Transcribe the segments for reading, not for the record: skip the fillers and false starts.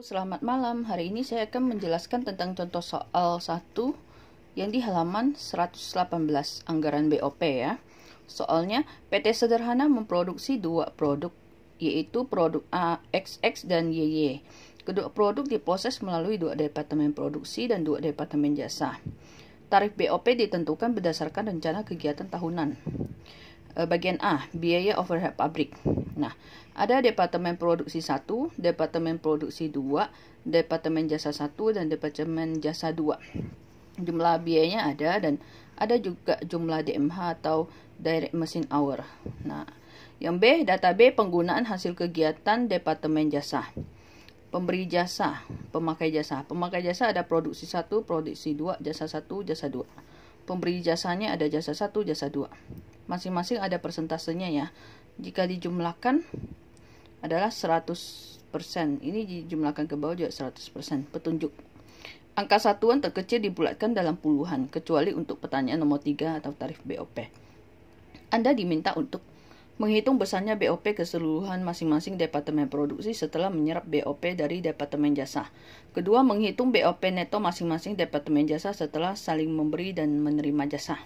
Selamat malam, hari ini saya akan menjelaskan tentang contoh soal 1 yang di halaman 118 anggaran BOP ya. Soalnya, PT Sederhana memproduksi dua produk, yaitu produk A, XX dan YY. Kedua produk diproses melalui dua departemen produksi dan dua departemen jasa. Tarif BOP ditentukan berdasarkan rencana kegiatan tahunan. Bagian A, biaya overhead pabrik. Nah, ada departemen produksi 1, departemen produksi 2, departemen jasa 1, dan departemen jasa 2. Jumlah biayanya ada dan ada juga jumlah DMH atau direct machine hour. Nah, yang B, data B, penggunaan hasil kegiatan departemen jasa. Pemberi jasa, pemakai jasa. Pemakai jasa ada produksi 1, produksi 2, jasa 1, jasa 2. Pemberi jasanya ada jasa 1, jasa 2. Masing-masing ada persentasenya ya. Jika dijumlahkan adalah 100%. Ini dijumlahkan ke bawah juga 100%. Petunjuk. Angka satuan terkecil dibulatkan dalam puluhan, kecuali untuk pertanyaan nomor 3 atau tarif BOP. Anda diminta untuk menghitung besarnya BOP keseluruhan masing-masing departemen produksi setelah menyerap BOP dari departemen jasa. Kedua, menghitung BOP neto masing-masing departemen jasa setelah saling memberi dan menerima jasa.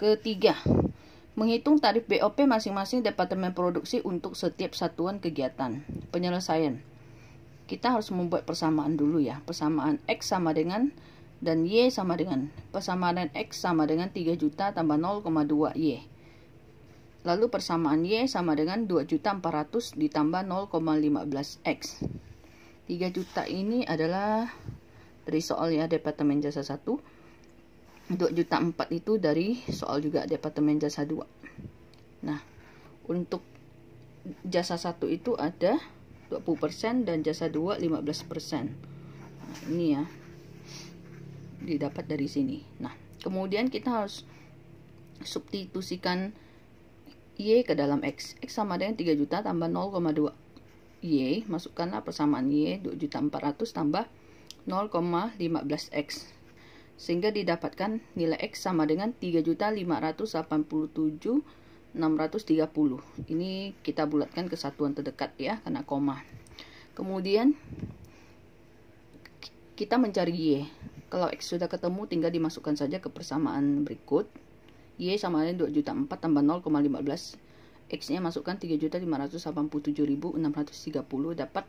Ketiga, menghitung tarif BOP masing-masing departemen produksi untuk setiap satuan kegiatan. Penyelesaian. Kita harus membuat persamaan dulu ya. Persamaan X sama dengan dan Y sama dengan. Persamaan X sama dengan 3 juta tambah 0,2 Y. Lalu persamaan Y sama dengan 2.400.000 ditambah 0,15 X. 3 juta ini adalah dari soal ya departemen jasa 1. 2,4 juta itu dari soal juga departemen jasa 2. Nah, untuk jasa 1 itu ada 20% dan jasa 2 15%. Nah, ini ya. Didapat dari sini. Nah, kemudian kita harus substitusikan Y ke dalam X. X sama dengan 3 juta tambah 0,2 Y. Masukkanlah persamaan Y 2.400.000 tambah 0,15 X. Sehingga didapatkan nilai X sama dengan 3.587.630. Ini kita bulatkan ke satuan terdekat ya, karena koma. Kemudian kita mencari Y. Kalau X sudah ketemu, tinggal dimasukkan saja ke persamaan berikut. Y sama dengan 2.400.000 tambah 0,15. X-nya masukkan 3.587.630, dapat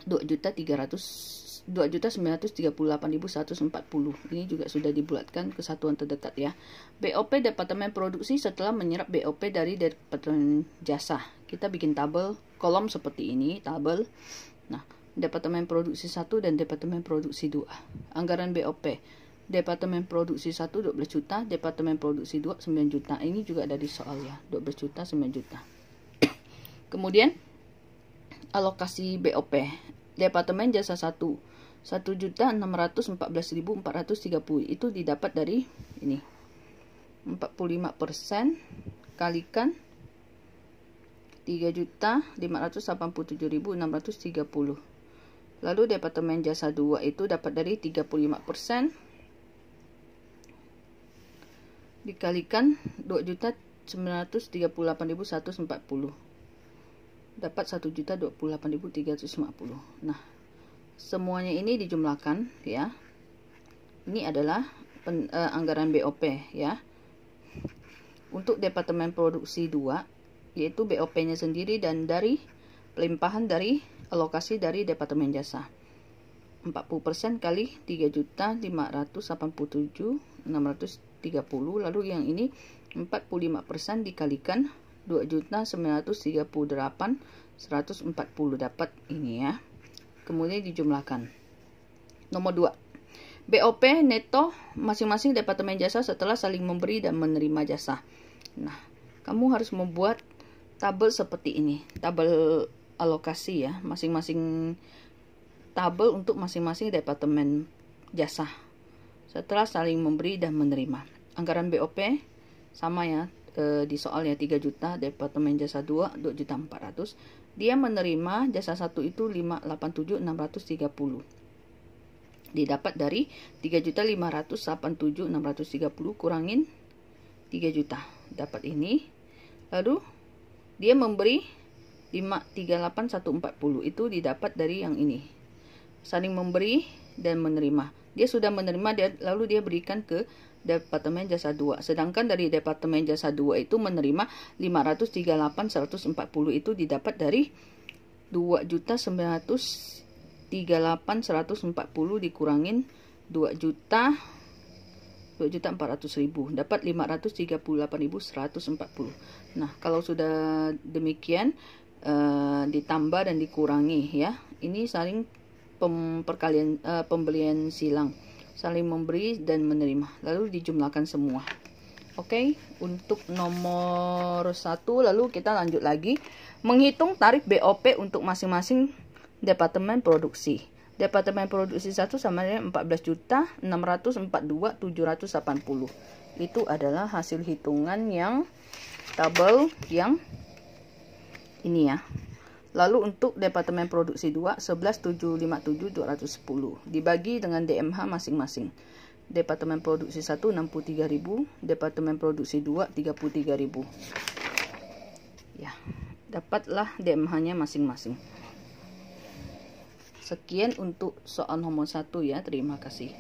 2.938.140. Ini juga sudah dibulatkan ke satuan terdekat ya. BOP departemen produksi setelah menyerap BOP dari departemen jasa. Kita bikin tabel kolom seperti ini, tabel. Nah, departemen produksi 1 dan departemen produksi 2. Anggaran BOP. Departemen produksi 1 12 juta, departemen produksi 2 9 juta. Ini juga ada di soal ya, 12 juta 9 juta. Kemudian alokasi BOP. Departemen jasa 1 1.614.430 itu didapat dari ini 45% kalikan 3.587.630. Lalu departemen jasa 2 itu dapat dari 35% dikalikan 2.938.140, dapat 1.028.350. Nah, semuanya ini dijumlahkan ya. Ini adalah anggaran BOP ya. Untuk departemen produksi 2, yaitu BOP-nya sendiri dan dari pelimpahan dari alokasi dari departemen jasa. 40% kali 3.587.630, lalu yang ini 45% dikalikan 2.938.140, dapat ini ya. Kemudian dijumlahkan. Nomor 2. BOP neto masing-masing departemen jasa setelah saling memberi dan menerima jasa. Nah, kamu harus membuat tabel seperti ini. Tabel alokasi ya, masing-masing tabel untuk masing-masing departemen jasa setelah saling memberi dan menerima. Anggaran BOP sama ya, di soalnya 3 juta, departemen jasa 2 2.400.000. Dia menerima jasa 1 itu 587.630. Didapat dari 3.587.630 kurangin 3 juta. Dapat ini. Lalu dia memberi 538.140 itu didapat dari yang ini. Saling memberi dan menerima. Dia sudah menerima, lalu dia berikan ke Departemen Jasa 2. Sedangkan dari Departemen Jasa 2 itu menerima 538.140 itu didapat dari 2.938.140 dikurangin 2.400.000, dapat 538.140. Nah, kalau sudah demikian ditambah dan dikurangi ya. Ini saling pembelian silang, saling memberi dan menerima, lalu dijumlahkan semua. Oke, untuk nomor 1 lalu kita lanjut lagi menghitung tarif BOP untuk masing-masing departemen produksi. Departemen produksi 1 sama dengan 14.642.780. Itu adalah hasil hitungan yang tabel yang ini ya. Lalu untuk Departemen Produksi 2 11.757.210 dibagi dengan DMH masing-masing. Departemen Produksi 1 63.000, Departemen Produksi 2 33.000. Ya, dapatlah DMH-nya masing-masing. Sekian untuk soal nomor 1 ya. Terima kasih.